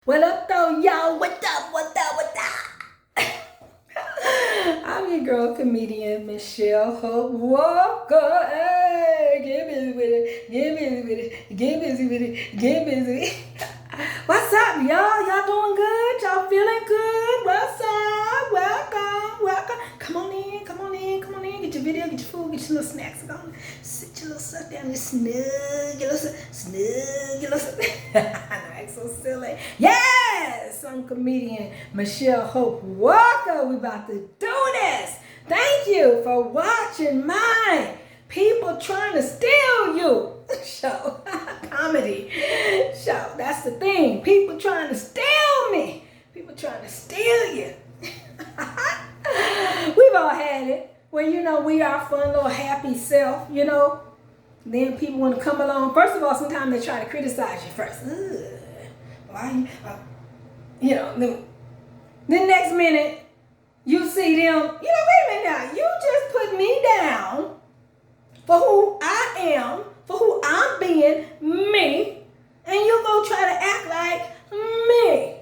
What up though, y'all? What up, what up, what up? I'm your girl comedian, Michelle Hope Walker. Hey, get busy with it, get busy with it, get busy with it, get busy with it. What's up, y'all? Y'all doing good? Y'all feeling good? What's up? Welcome, welcome. Come on in, come on in, come on in. Get your video, get your food, get your little snacks on. Sit your little stuff down, just snug your little snug your little I know, I'm so silly. Yes, I'm comedian Michelle Hope Walker. We about to do this. Thank you for watching my People Trying to Steal You show. Comedy show. That's the thing. People trying to steal me. People trying to steal you. We've all had it. Where, we are fun little happy self, Then people want to come along. First of all, sometimes they try to criticize you first. Why? Then next minute, you see them, wait a minute now. You just put me down for who I am, for who I'm being, me, and you go try to act like me.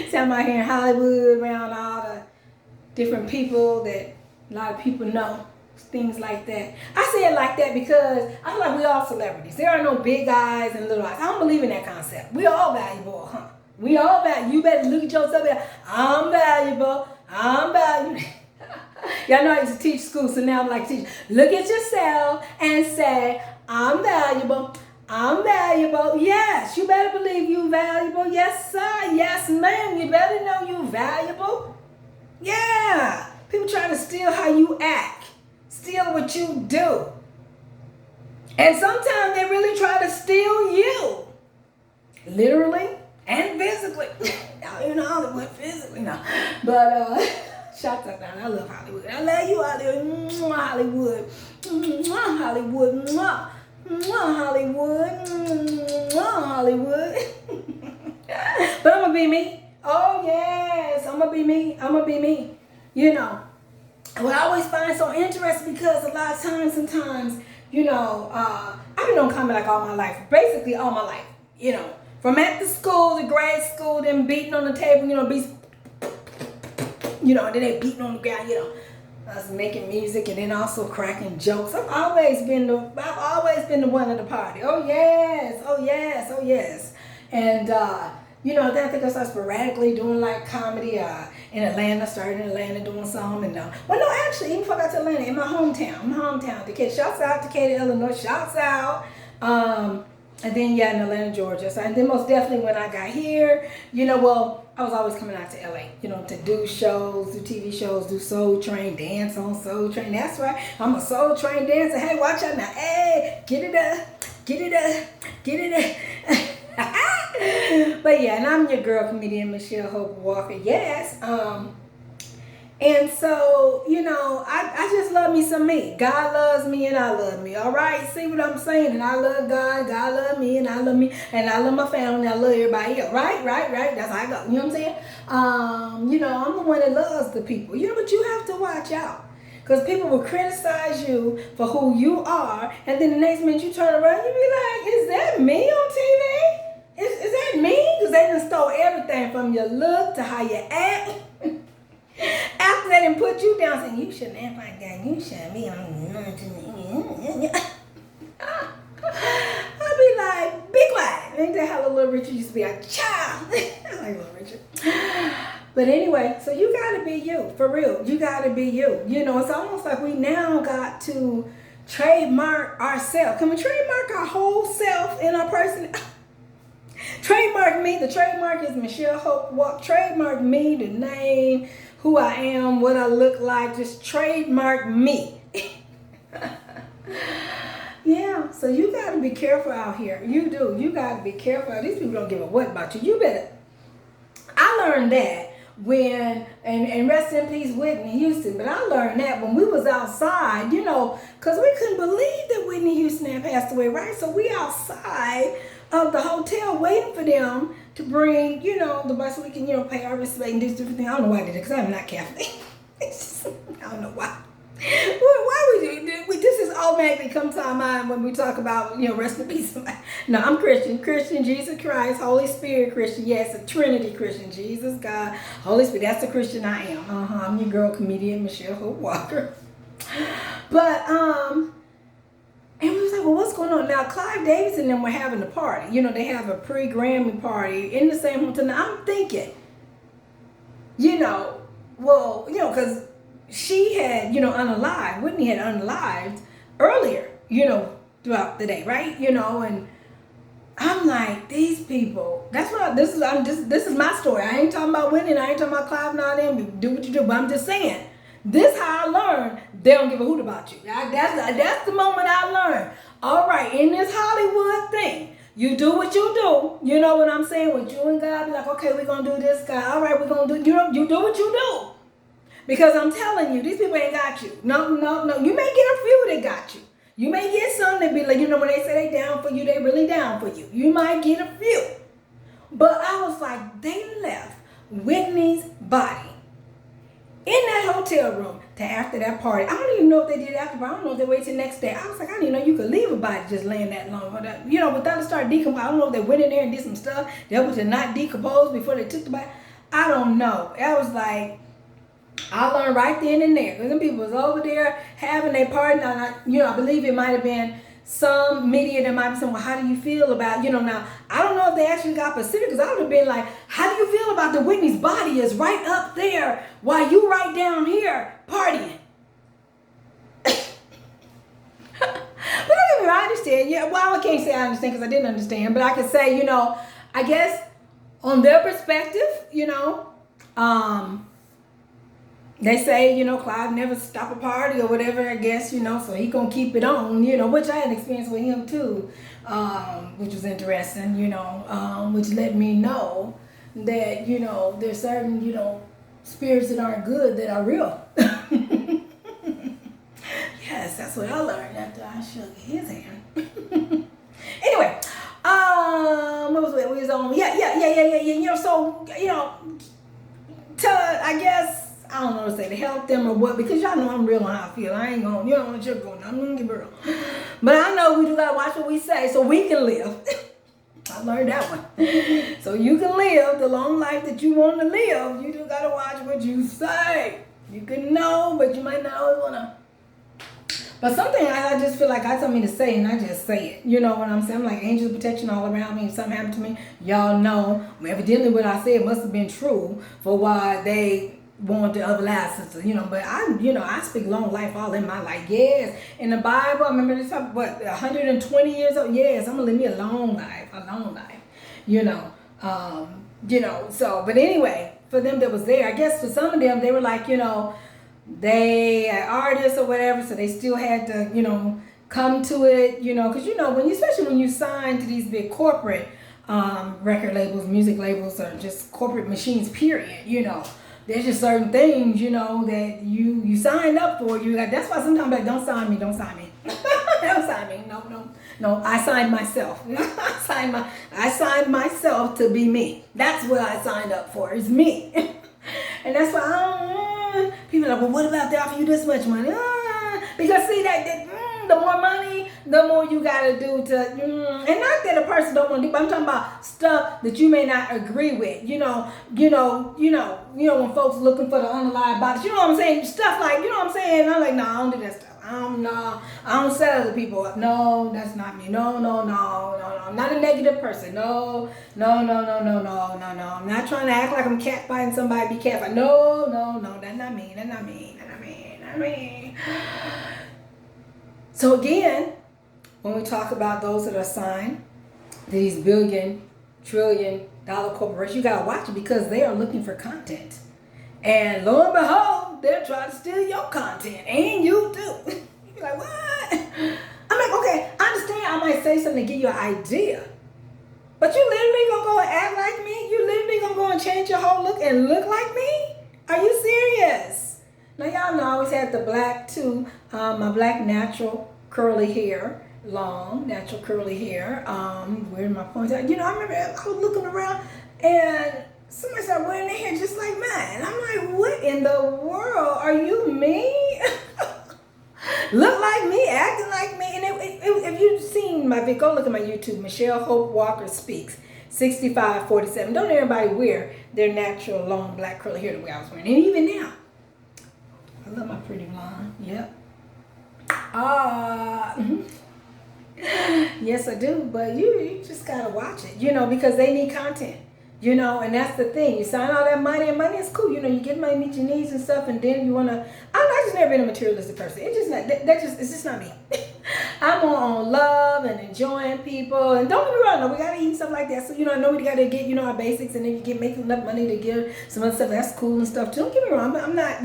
See, I'm out here in Hollywood around all the different people that a lot of people know, things like that. I say it like that because I feel like we all celebrities. There are no big eyes and little eyes. I don't believe in that concept. We all valuable, huh? We all valuable. You better look at yourself and I'm valuable. I'm valuable. Y'all know I used to teach school, so now I'm like teach. Look at yourself and say, I'm valuable. I'm valuable. Yes, you better believe you valuable. Yes, sir. Yes, ma'am. You better know you valuable. Yeah. People try to steal how you act. Steal what you do. And sometimes they really try to steal you. Literally and physically. Hollywood physically, no. But, shout out down. I love Hollywood. I love you, Hollywood. Mwah, Hollywood. Mwah, Hollywood. Mwah. Mwah, Hollywood. Mwah, Hollywood. But I'm going to be me. Oh, yes. I'm going to be me. I'm going to be me. What I always find so interesting because a lot of times, sometimes, I've been on comedy like all my life. Basically all my life. From at the school to grade school, then beating on the table, then they beating on the ground, us making music and then also cracking jokes. I've always been the one at the party. Oh yes, oh yes, oh yes. And then I think I started sporadically doing like comedy in Atlanta. Started in Atlanta doing some, and actually, even before I got to Atlanta, in my hometown, Decatur. Shouts out to Decatur, Illinois. Shouts out. And then in Atlanta, Georgia. So, and then most definitely when I got here, I was always coming out to LA, to do shows, do TV shows, do Soul Train, dance on Soul Train. That's right. I'm a Soul Train dancer. Hey, watch out now. Hey, get it up, get it up, get it up. But yeah, and I'm your girl comedian, Michelle Hope Walker. Yes. And so, I just love me some me. God loves me and I love me. All right? See what I'm saying? And I love God. God loves me and I love me. And I love my family and I love everybody else. Right? That's how I go. You know what I'm saying? I'm the one that loves the people. But you have to watch out. Because people will criticize you for who you are. And then the next minute you turn around, you be like, is that me on TV? Is that me? Because they done stole everything from your look to how you act. After they done put you down, saying you shouldn't act like that, you shouldn't be on. I'll be like, be quiet. Ain't that how Little Richard used to be like, child? I like Little Richard. But anyway, so you gotta be you, for real. You gotta be you. It's almost like we now got to trademark ourselves. Can we trademark our whole self in our person? Trademark me. The trademark is Michelle Hope Walk. Trademark me, the name, who I am, what I look like. Just trademark me. Yeah, so you got to be careful out here. You do. You got to be careful. These people don't give a what about you. You better. I learned that when, and rest in peace, Whitney Houston, but I learned that when we was outside, because we couldn't believe that Whitney Houston had passed away, right? So we outside of the hotel waiting for them to bring, the bus so we can, pay our respect and do different things. I don't know why I did it, because I'm not Catholic. I don't know why. Why this is automatically come to our mind when we talk about, rest in peace. No, I'm Christian, Jesus Christ, Holy Spirit Christian. Yes, a Trinity Christian, Jesus, God, Holy Spirit. That's the Christian I am. I'm your girl, comedian Michelle Hope Walker. But and we was like, well, what's going on now? Clive Davis and them were having a party. They have a pre-Grammy party in the same hotel. Now I'm thinking, because she had, unalived. Whitney had unalived earlier, throughout the day, right? And I'm like, these people. That's what this is my story. I ain't talking about Whitney. I ain't talking about Clive and all them. Do what you do. But I'm just saying, this how I learned they don't give a hoot about you. That's the moment I learned. All right, in this Hollywood thing, you do what you do. You know what I'm saying? With you and God, be like, okay, we're gonna do this, God. All right, we're gonna do. You do what you do. Because I'm telling you, these people ain't got you. No. You may get a few that got you. You may get some that be like, when they say they down for you, they really down for you. You might get a few. But I was like, they left Whitney's body in that hotel room to after that party. I don't even know if they did after, but I don't know if they waited till the next day. I was like, I didn't even know you could leave a body just laying that long. But they started decomposing. I don't know if they went in there and did some stuff. They were to not decompose before they took the body. I don't know. I was like, I learned right then and there. Because them people was over there having their party. And I believe it might have been some media that might be saying, well, how do you feel about, now, I don't know if they actually got specific, because I would have been like, how do you feel about the Whitney's body is right up there while you right down here partying? But I understand. Yeah, well, I can't say I understand because I didn't understand, but I could say, I guess on their perspective, they say, Clive never stop a party or whatever, I guess, so he gonna keep it on, which I had an experience with him too, which was interesting, which let me know that, there's certain, spirits that aren't good that are real. Yes, that's what I learned after I shook his hand. Anyway, what was it? We was on, yeah, so, I guess, I don't know what to say, to help them or what, because y'all know I'm real on how I feel. I ain't gonna, what you're going, I'm gonna get real. But I know we do gotta watch what we say so we can live. I learned that one. So you can live the long life that you want to live, you do gotta watch what you say. You can know, but you might not always wanna. But something I just feel like God told me to say, and I just say it. You know what I'm saying? I'm like angel protection all around me. If something happened to me, y'all know. Evidently what I said must have been true for why they wanted the other last sister. But I speak long life all in my life. Yes. In the Bible, I remember this, 120 years old. Yes, I'm going to live me a long life. So, but anyway, for them that was there, I guess for some of them, they were like, they are artists or whatever, so they still had to, come to it, because especially when you sign to these big corporate record labels, music labels, or just corporate machines, period, there's just certain things, that you signed up for. That's why sometimes I'm like, don't sign me. Don't sign me. No, I signed myself. I signed myself to be me. That's what I signed up for, is me. And that's why people are like, well, what about they offer you this much money? Because see, the more money, the more you gotta do to, and not that a person don't want to do, but I'm talking about stuff that you may not agree with. When folks looking for the unalive bodies, you know what I'm saying? Stuff like, what I'm saying? I'm like, no, I don't do that stuff. I don't set other people up. No, that's not me. No. I'm not a negative person. No. I'm not trying to act like I'm catfighting somebody, be catfighting. No. That's not me. So again, when we talk about those that are signed to these billion, trillion dollar corporations, you gotta watch it because they are looking for content. And lo and behold, they're trying to steal your content. And you too. You're like, what? I'm like, okay, I understand I might say something to give you an idea. But you literally gonna go and act like me? You literally gonna go and change your whole look and look like me? Are you serious? Now y'all know I always had the black too, my black natural curly hair, long natural curly hair, wearing my ponytail. I remember I was looking around and somebody started wearing their hair just like mine. I'm like, what in the world? Are you me? Look like me, acting like me. And if you've seen my video, go look at my YouTube, Michelle Hope Walker Speaks, 6547. Don't everybody wear their natural long black curly hair the way I was wearing. And even now, I love my pretty blonde. Yep. Yes, I do. But you just gotta watch it, because they need content. And that's the thing. You sign all that money, and money is cool. You get money, meet your needs and stuff, and then you wanna. I just never been a materialistic person. It's just not. It's just not me. I'm more on love and enjoying people. And don't get me wrong, no, we gotta eat and stuff like that. So I know we gotta get our basics, and then you making enough money to give some other stuff. That's cool and stuff. Don't get me wrong. I'm not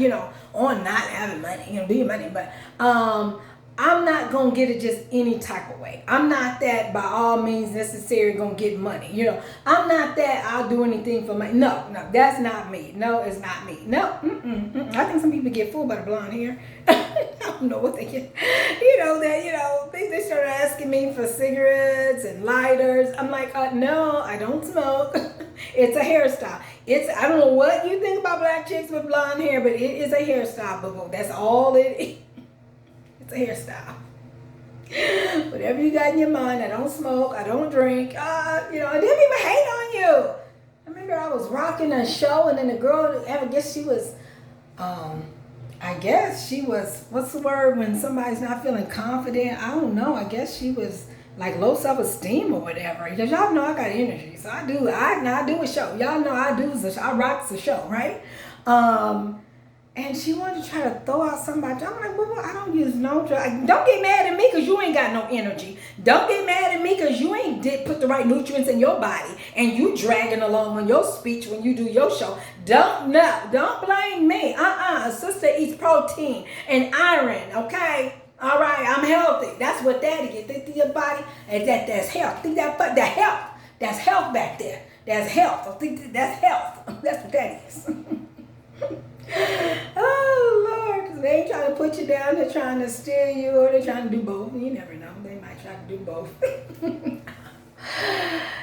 on not having money. Do your money, but I'm not going to get it just any type of way. I'm not that by all means necessary going to get money. I'm not that I'll do anything for money. No, that's not me. No, it's not me. No, I think some people get fooled by the blonde hair. I don't know what they get. They started asking me for cigarettes and lighters. I'm like, no, I don't smoke. It's a hairstyle. I don't know what you think about black chicks with blonde hair, but it is a hairstyle, boo-boo. That's all it is. It's a hairstyle. Whatever you got in your mind. I don't smoke. I don't drink. And then people hate on you. I remember I was rocking a show, and then the girl, I guess she was, what's the word when somebody's not feeling confident? I don't know. I guess she was like low self-esteem or whatever. Because y'all know I got energy. So I do a show. Y'all know I rock the show, right? And she wanted to try to throw out somebody. I'm like, well, I don't use no drug. Don't get mad at me because you ain't got no energy. Don't get mad at me because you ain't put the right nutrients in your body and you dragging along on your speech when you do your show. Don't blame me. A sister eats protein and iron, okay? All right, I'm healthy. That's what that is. Think to your body and that's health. Think that health. That's health back there. That's health. I think that's health. That's what that is. Oh Lord, because they ain't trying to put you down, they're trying to steer you, or they're trying to do both. You never know, they might try to do both.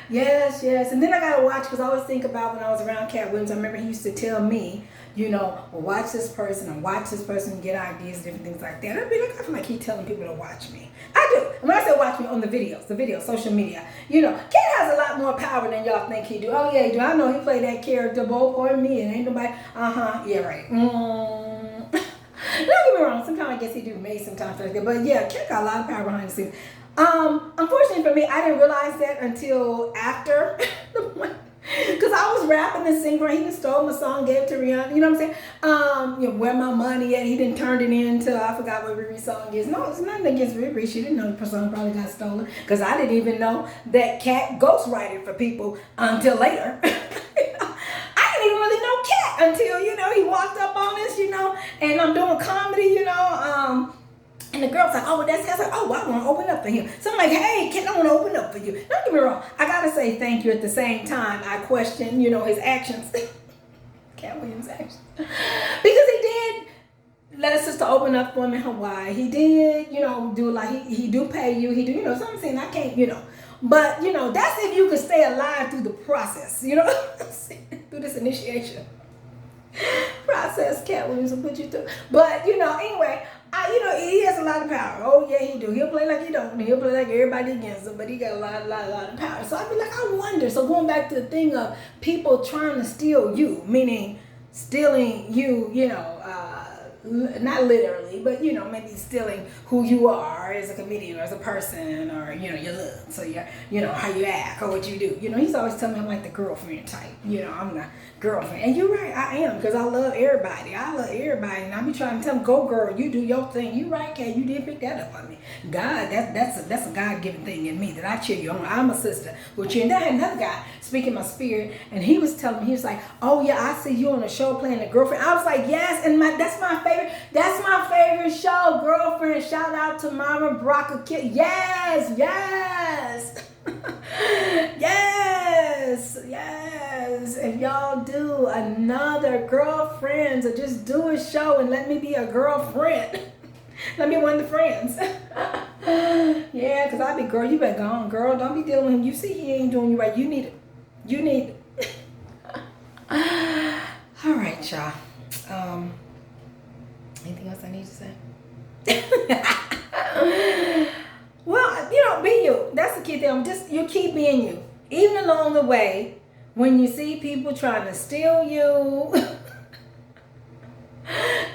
Yes. And then I gotta watch, because I always think about when I was around Cat Williams. I remember he used to tell me, well, watch this person and watch this person and get ideas, different things like that. I feel like he's telling people to watch me. I do. And when I say watch me, on the videos, social media. Cat has a lot more power than y'all think he do. Oh yeah, he do. I know he played that character, both or me, and ain't nobody. Yeah, right. Don't get me wrong. Sometimes I guess he do me sometimes like that. But yeah, Cat got a lot of power behind the scenes. Unfortunately for me, I didn't realize that until after the point. Because I was rapping and singing, he done stole my song, gave it to Rihanna, you know what I'm saying? Where my money at, he didn't turn it into, I forgot what Riri's song is. No, it's nothing against Riri. She didn't know the song probably got stolen. Because I didn't even know that Cat ghostwrited for people until later. I didn't even really know Cat until, he walked up on us, and I'm doing comedy, and the girl's like, oh, that's like, oh, I want to open up for him. So I'm like, hey, Ken, I want to open up for you. Don't get me wrong. I got to say thank you at the same time. I question, his actions. Cat Williams' actions. Because he did let his sister open up for him in Hawaii. He did, do like, he do pay you. He do, so I'm saying I can't, But, that's if you can stay alive through the process, through this initiation process Cat Williams will put you through. But, anyway, he has a lot of power. Oh, yeah, he do. He'll play like he don't. He'll play like everybody against him, but he got a lot of power. So I be like, I wonder. So going back to the thing of people trying to steal you, meaning stealing you, not literally, but, maybe stealing who you are as a comedian or as a person or, your look. So, how you act or what you do. He's always telling me I'm like the girlfriend type. I'm the girlfriend. And you're right, I am, because I love everybody. And I be trying to tell them, go girl, you do your thing. You right, Kat, you did pick that up on me. God, that's a God-given thing in me that I cheer you on. I'm a sister who cheer. And then I had another guy speaking my spirit, and he was telling me, he was like, oh yeah, I see you on the show playing the girlfriend. I was like, yes, and that's my favorite show, Girlfriend. Shout out to Mama Baraka Kid. Yes. Yes. If y'all do another Girlfriends, or just do a show and let me be a girlfriend. Let me one of the friends. Yeah, because I be, girl, you better go on, girl. Don't be dealing with him. You see he ain't doing you right. You need it. All right, y'all. Anything else I need to say? along the way, when you see people trying to steal you,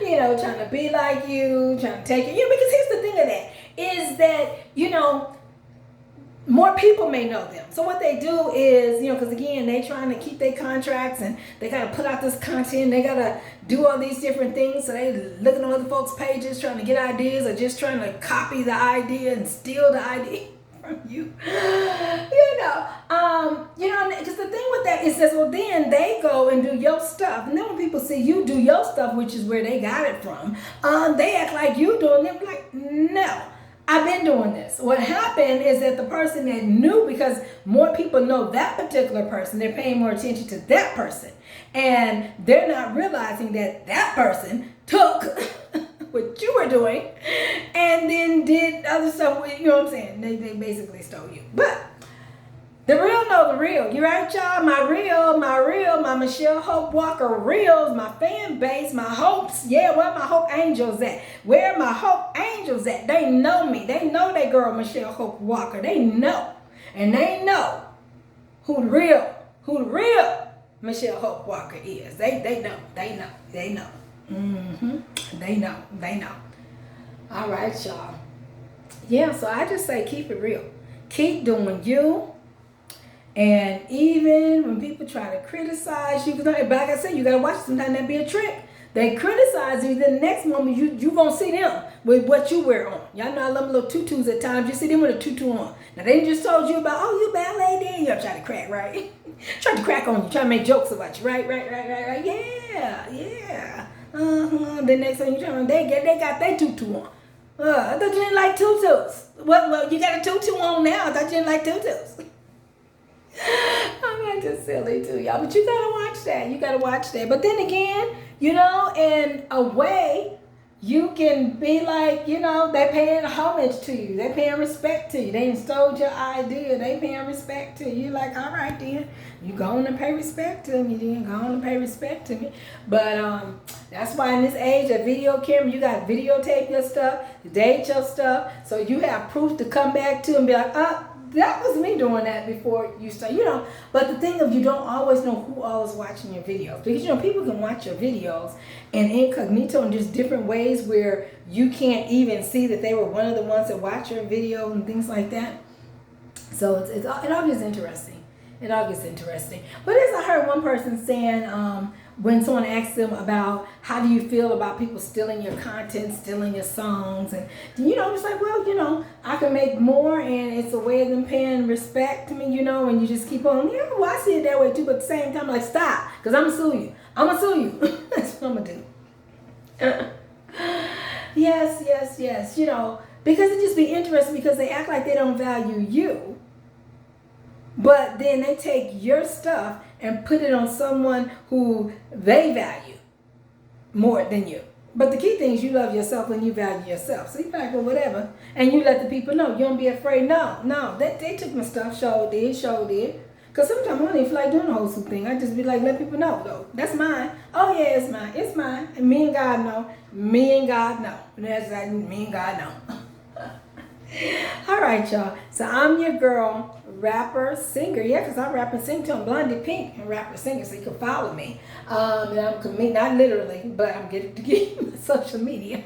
you know, trying to be like you, trying to take it, because here's the thing of that, is that, more people may know them. So what they do is, because again, they trying to keep their contracts and they got to put out this content. They got to do all these different things. So they looking on other folks' pages trying to get ideas or just trying to copy the idea and steal the idea from you. Because the thing with that is that, well, then they go and do your stuff. And then when people see you do your stuff, which is where they got it from, they act like you doing them. Like, no. I've been doing this. What happened is that the person that knew, because more people know that particular person, they're paying more attention to that person. And they're not realizing that that person took what you were doing and then did other stuff with, you know what I'm saying? They basically stole you. But the real know the real. You right, y'all? My Michelle Hope Walker reels, my fan base, my hopes. Yeah, where my hope angels at? Where my hope angels at? They know me. They know that girl Michelle Hope Walker. They know. And they know who the real Michelle Hope Walker is. They know. They know. All right, y'all. Yeah, so I just say keep it real. Keep doing you. And even when people try to criticize you, but like I said, you got to watch it. Sometimes that be a trick. They criticize you, then the next moment you going to see them with what you wear on. Y'all know I love little tutus at times. You see them with a tutu on. Now they just told you about, oh, you ballet then. You're trying to crack, right? Trying to crack on you, trying to make jokes about you. Right. Yeah. The next thing you tell them, they got their tutu on. I thought you didn't like tutus. Well, you got a tutu on now. I thought you didn't like tutus. I'm not just silly too, y'all. But you gotta watch that. But then again, in a way, you can be like, they're paying homage to you. They're paying respect to you. They stole your idea. They paying respect to you. You're like, all right then. You go on and pay respect to me. But that's why in this age of video camera, you got to videotape your stuff, date your stuff, so you have proof to come back to and be like, that was me doing that before you start, But the thing of, you don't always know who always watching your videos. Because, people can watch your videos in incognito in just different ways where you can't even see that they were one of the ones that watch your video and things like that. So it all gets interesting. But as I heard one person saying, when someone asked them about how do you feel about people stealing your content, stealing your songs, and it's like, well, I can make more, and it's a way of them paying respect to me, and you just keep on. Yeah, well, I see it that way too, but at the same time, like, stop, because I'm gonna sue you. That's what I'm gonna do. Yes, because it just be interesting, because they act like they don't value you, but then they take your stuff and put it on someone who they value more than you. But the key thing is you love yourself and you value yourself. So you're like, well, whatever. And you let the people know. You don't be afraid. No. They took my stuff. Sure did. Because sometimes I don't even feel like doing the whole soup thing. I just be like, let people know, though. That's mine. Oh, yeah, it's mine. And me and God know. And that's like, me and God know. All right, y'all. So I'm your girl, rapper, singer. Yeah, because I rap and sing too. I'm Blondie Pink and rapper, singer, so you can follow me. And I'm comedian, not literally, but I'm getting to give you social media.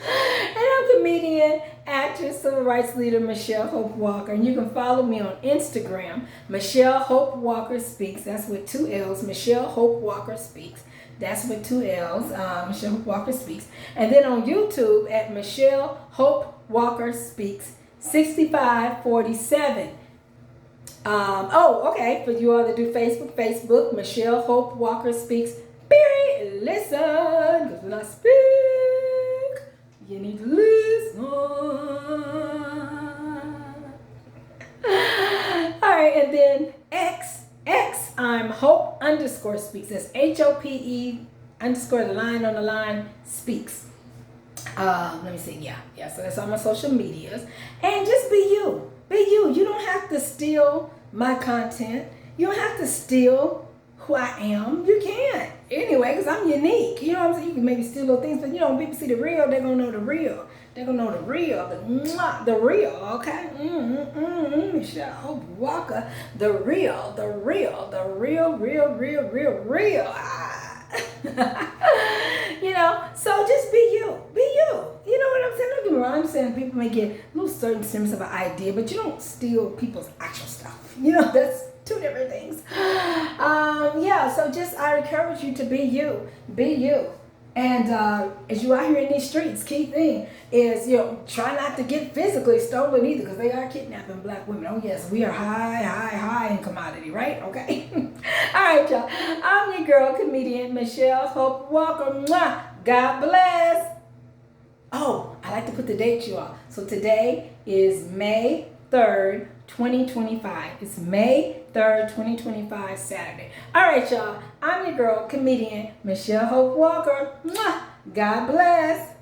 And I'm comedian, actress, civil rights leader, Michelle Hope Walker. And you can follow me on Instagram, Michelle Hope Walker Speaks. That's with 2 L's, Michelle Hope Walker Speaks. That's with 2 L's, Michelle Hope Walker Speaks. And then on YouTube at Michelle Hope Walker Speaks 6547. Okay. For you all that do Facebook, Michelle Hope Walker Speaks. Period. Listen, because when I speak, you need to listen. All right, and then X, I'm Hope_Speaks. That's HOPE_ the line on the line speaks. Let me see. Yeah. So that's on my social medias. And just be you. You don't have to steal my content. You don't have to steal who I am. You can't. Anyway, because I'm unique. You know what I'm saying? You can maybe steal little things, but when people see the real, they're going to know the real. They're gonna know the real, the real, okay? Michelle Hope Walker, the real, real. You know, so just be you. Be you. You know what I'm saying? Don't get me wrong. I'm saying people may get little certain snippets of an idea, but you don't steal people's actual stuff. You know, that's two different things. Yeah, so just I encourage you to be you. Be you. And as you out here in these streets, key thing is, you know, try not to get physically stolen either, because they are kidnapping black women. Oh yes, we are high in commodity, right? Okay. All right, y'all. I'm your girl, comedian Michelle Hope Walker. Mwah. God bless. Oh, I like to put the date, you all. So today is May 3rd, 2025. It's May 3rd, 2025, Saturday. All right, y'all. I'm your girl, comedian Michelle Hope Walker. Mwah. God bless.